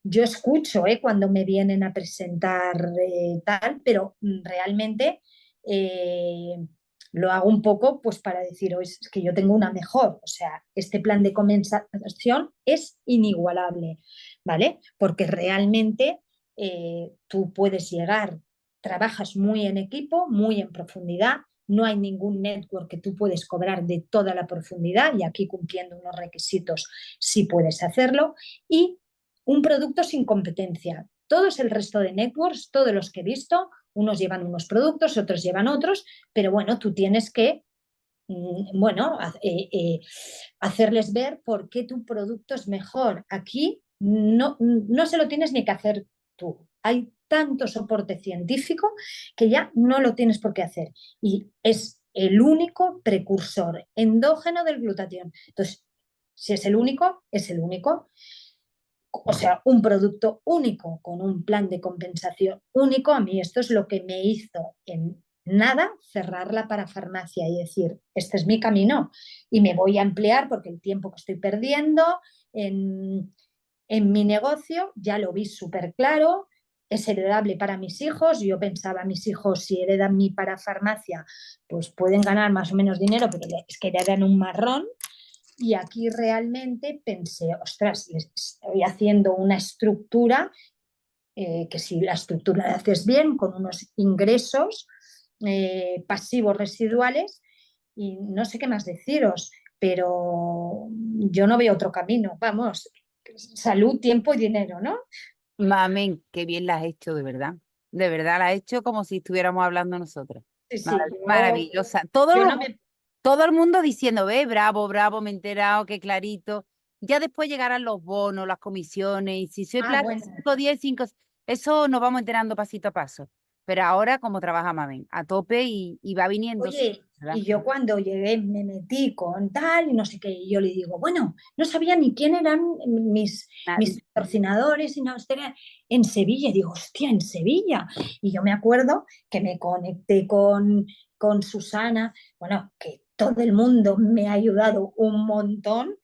S2: yo escucho cuando me vienen a presentar tal, pero realmente eh, lo hago un poco pues para decir, "Oye, es que yo tengo una mejor, o sea, este plan de compensación es inigualable, ¿vale? Porque realmente tú puedes llegar, trabajas muy en equipo, muy en profundidad, no hay ningún network que tú puedes cobrar de toda la profundidad y aquí cumpliendo unos requisitos sí puedes hacerlo y un producto sin competencia. Todos el resto de networks, todos los que he visto, unos llevan unos productos, otros llevan otros, pero bueno, tú tienes que bueno, hacerles ver por qué tu producto es mejor. Aquí no se lo tienes ni que hacer tú. Hay tanto soporte científico que ya no lo tienes por qué hacer. Y es el único precursor endógeno del glutatión. Entonces, si es el único, es el único. O sea, un producto único con un plan de compensación único. A mí esto es lo que me hizo en nada cerrar la parafarmacia y decir, este es mi camino y me voy a emplear porque el tiempo que estoy perdiendo en mi negocio ya lo vi súper claro, es heredable para mis hijos. Yo pensaba, mis hijos si heredan mi parafarmacia, pues pueden ganar más o menos dinero, pero es que heredan un marrón. Y aquí realmente pensé, ostras, les estoy haciendo una estructura que si la estructura la haces bien, con unos ingresos pasivos residuales, y no sé qué más deciros, pero yo no veo otro camino. Vamos, salud, tiempo y dinero, ¿no?
S1: Mami, qué bien la has hecho, de verdad. De verdad la has hecho como si estuviéramos hablando nosotros.
S2: Sí, sí,
S1: Maravillosa.
S2: yo no me...
S1: Todo el mundo diciendo, ve, bravo, bravo, me he enterado, qué clarito. Ya después llegarán los bonos, las comisiones, y si soy
S2: Ah,
S1: plata,
S2: bueno.
S1: 5, 10, 5, eso nos vamos enterando pasito a paso. Pero ahora, como trabaja Mamen, a tope y va viniendo, sí,
S2: Oye,
S1: ¿verdad?
S2: y yo cuando llegué me metí con tal y no sé qué, y yo le digo, bueno, no sabía ni quién eran mis patrocinadores y no sé qué, en Sevilla. Y digo, hostia, en Sevilla. Y yo me acuerdo que me conecté con Susana, bueno, que todo el mundo me ha ayudado un montón.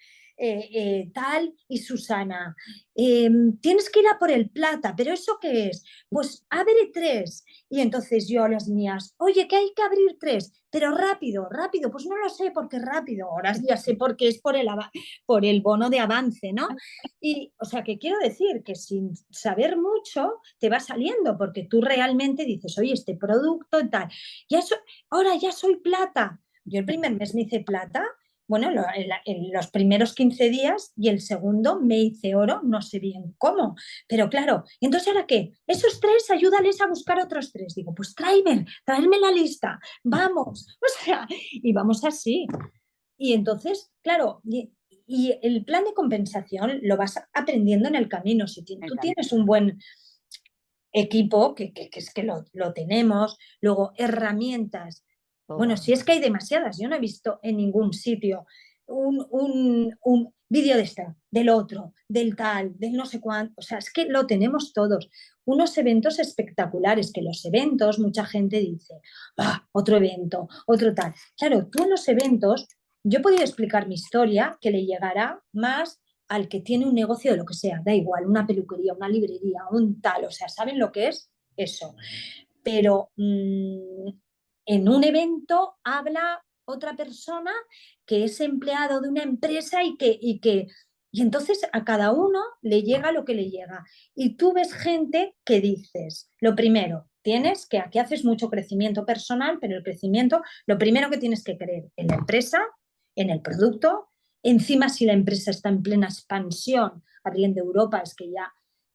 S2: Tal y Susana, tienes que ir a por el plata, pero ¿eso qué es? Pues abre 3. Y entonces yo a las mías, oye, que hay que abrir 3, pero rápido, rápido, pues no lo sé porque rápido, ahora ya sé por qué es por el bono de avance, ¿no? Y, o sea, que quiero decir que sin saber mucho te va saliendo, porque tú realmente dices, oye, este producto y tal, ya ahora ya soy plata. Yo el primer mes me hice plata, bueno, en los primeros 15 días y el segundo me hice oro, no sé bien cómo, pero claro, entonces ¿ahora qué? Esos 3, ayúdales a buscar otros 3. Digo, pues tráeme la lista, vamos. O sea, y vamos así. Y entonces, claro, y el plan de compensación lo vas aprendiendo en el camino. Si tú tienes un buen equipo, que es que lo tenemos, luego herramientas. Bueno, si es que hay demasiadas, yo no he visto en ningún sitio vídeo de este, del otro, del tal, del no sé cuánto, o sea, es que lo tenemos todos. Unos eventos espectaculares, que los eventos, mucha gente dice, ah, otro evento, otro tal. Claro, tú en los eventos, yo he podido explicar mi historia que le llegará más al que tiene un negocio de lo que sea, da igual, una peluquería, una librería, un tal, o sea, ¿saben lo que es eso? Pero en un evento habla otra persona que es empleado de una empresa y entonces a cada uno le llega lo que le llega. Y tú ves gente que dices, lo primero, tienes que aquí haces mucho crecimiento personal, pero el crecimiento, lo primero que tienes que creer en la empresa, en el producto, encima si la empresa está en plena expansión, abriendo Europa, es que ya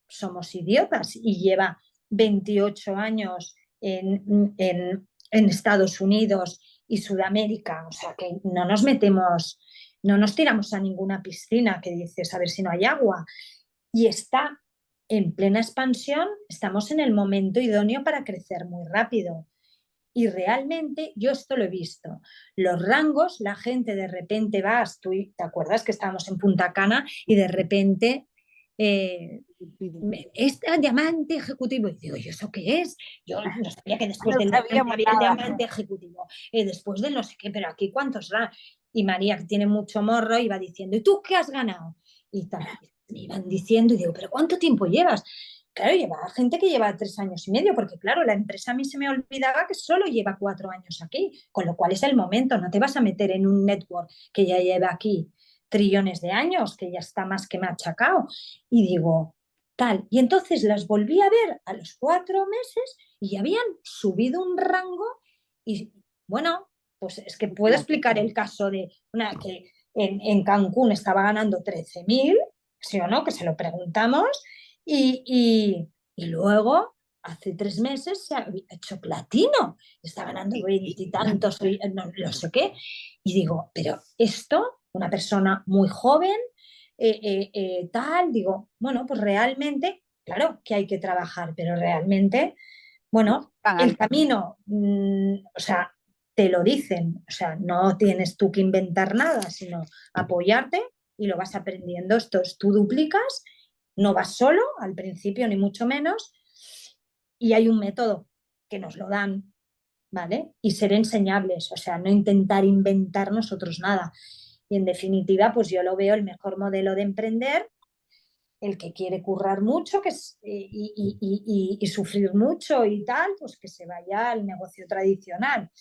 S2: somos idiotas y lleva 28 años en Estados Unidos y Sudamérica, o sea que no nos metemos, no nos tiramos a ninguna piscina que dices a ver si no hay agua, y está en plena expansión, estamos en el momento idóneo para crecer muy rápido. Y realmente yo esto lo he visto. Los rangos, la gente de repente vas, tú te acuerdas que estábamos en Punta Cana y de repente este diamante ejecutivo. Y digo, ¿y eso qué es? Yo no sabía que después
S1: No
S2: del diamante
S1: sabíamos
S2: había el
S1: nada.
S2: diamante ejecutivo, después del no sé qué, pero aquí cuántos dan. Y María, que tiene mucho morro, iba diciendo, ¿y tú qué has ganado? Y tal, me iban diciendo, y digo, ¿pero cuánto tiempo llevas? Claro, lleva gente que lleva 3 años y medio, porque claro, la empresa a mí se me olvidaba que solo lleva 4 años aquí, con lo cual es el momento, no te vas a meter en un network que ya lleva aquí trillones de años, que ya está más que machacado. Y digo, tal. Y entonces las volví a ver a los 4 meses y habían subido un rango y bueno, pues es que puedo explicar el caso de una que en Cancún estaba ganando 13.000, ¿sí o no? Que se lo preguntamos y luego hace 3 meses se ha hecho platino, está ganando 20 y tantos, no sé qué. Y digo, pero esto, una persona muy joven, tal, digo, bueno, pues realmente, claro que hay que trabajar, pero realmente, bueno, el camino, o sea, te lo dicen, o sea, no tienes tú que inventar nada, sino apoyarte y lo vas aprendiendo. Esto es, tú duplicas, no vas solo al principio, ni mucho menos, y hay un método que nos lo dan, ¿vale? Y ser enseñables, o sea, no intentar inventar nosotros nada. Y en definitiva, pues yo lo veo el mejor modelo de emprender, el que quiere currar mucho que es, y sufrir mucho y tal, pues que se vaya al negocio tradicional.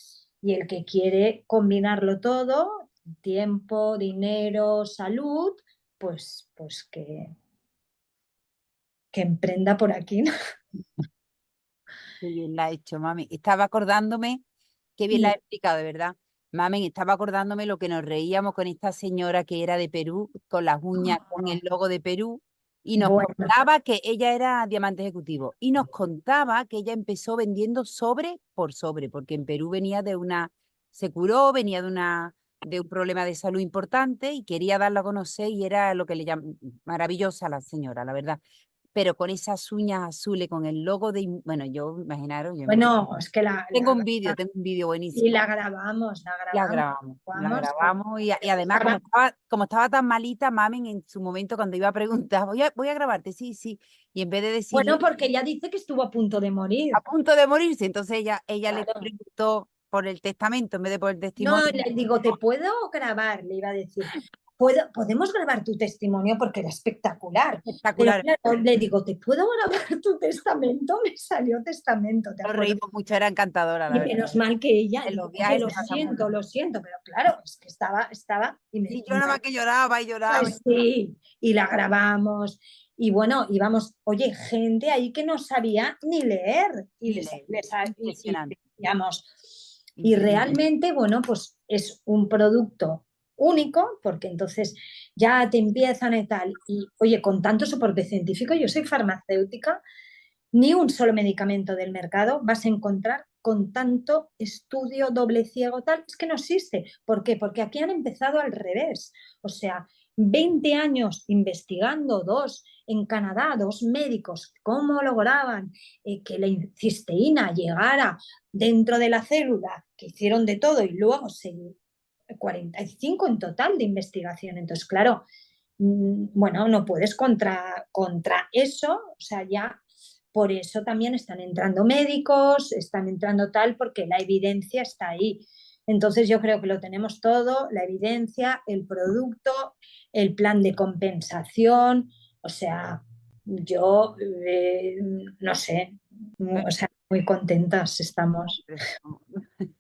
S2: Y el que quiere combinarlo todo, tiempo, dinero, salud, pues que emprenda por aquí, ¿no?
S1: Qué bien la ha hecho, mami. Estaba acordándome, qué bien la ha explicado, de verdad. Mami, estaba acordándome lo que nos reíamos con esta señora que era de Perú, con las uñas, con el logo de Perú, y nos
S2: Bueno,
S1: contaba que ella era diamante ejecutivo. Y nos contaba que ella empezó vendiendo sobre por sobre, porque en Perú venía se curó, venía de un problema de salud importante y quería darlo a conocer y era lo que le llaman maravillosa la señora, la verdad. Pero con esas uñas azules, con el logo bueno, yo imaginaros,
S2: bueno, es que
S1: tengo un vídeo
S2: y
S1: buenísimo.
S2: la grabamos,
S1: La
S2: vamos,
S1: grabamos y además como estaba tan malita, mami, en su momento cuando iba a preguntar, voy a grabarte, sí, sí, y en vez de
S2: bueno,
S1: decirle
S2: porque ella dice que estuvo a punto de
S1: a
S2: morir.
S1: punto de morirse, entonces ella le
S2: Claro.
S1: preguntó por el testamento en vez de por el
S2: No,
S1: testimonio.
S2: le digo, ¿te puedo grabar? Le iba a decir, podemos grabar tu testimonio porque era espectacular. Pero
S1: Espectacular,
S2: claro, le digo, ¿te puedo grabar tu testamento? Me salió testamento, ¿te
S1: nos
S2: acuerdas?
S1: reímos mucho, era encantadora, la
S2: Y
S1: verdad.
S2: menos mal que ella,
S1: En
S2: digo,
S1: los
S2: oye,
S1: viajes se pasa muy
S2: lo siento, pero claro, es que estaba, y
S1: bien. Y yo nada más que lloraba y lloraba.
S2: pues sí, y la grabamos. Y bueno, íbamos, oye, gente ahí que no sabía ni leer. Y
S1: Impresionante,
S2: decíamos, y
S1: impresionante.
S2: realmente, bueno, pues es un producto único, porque entonces ya te empiezan y tal. Y oye, con tanto soporte científico, yo soy farmacéutica, ni un solo medicamento del mercado vas a encontrar con tanto estudio doble ciego tal, es que no existe. ¿Por qué? Porque aquí han empezado al revés. O sea, 20 años investigando, en Canadá, 2 médicos, cómo lograban que la cisteína llegara dentro de la célula, que hicieron de todo y luego 45 en total de investigación. Entonces, claro, bueno, no puedes contra eso, o sea, ya por eso también están entrando médicos, están entrando tal, porque la evidencia está ahí. Entonces yo creo que lo tenemos todo, la evidencia, el producto, el plan de compensación, o sea, yo no sé,
S1: Eh,
S2: o sea, muy contentas estamos.
S1: hombre,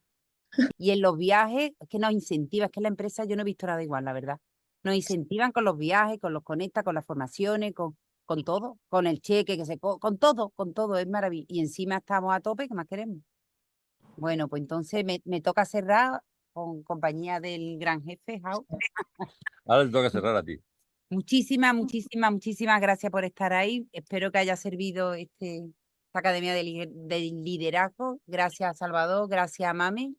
S1: Y en los viajes, es que nos incentiva, es que la empresa yo no he visto nada igual, la verdad. Nos incentivan con los viajes, con los conecta, con las formaciones, con todo, con el cheque que con todo, es maravilloso. Y encima estamos a tope, ¿qué más queremos? Bueno, pues entonces me toca cerrar con compañía del gran jefe, Jau.
S3: Ahora te toca cerrar a ti.
S1: Muchísimas gracias por estar ahí. Espero que haya servido esta Academia de Liderazgo. Gracias, Salvador. Gracias, Mami.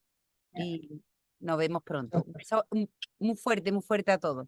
S1: Y nos vemos pronto. Un beso muy fuerte a todos.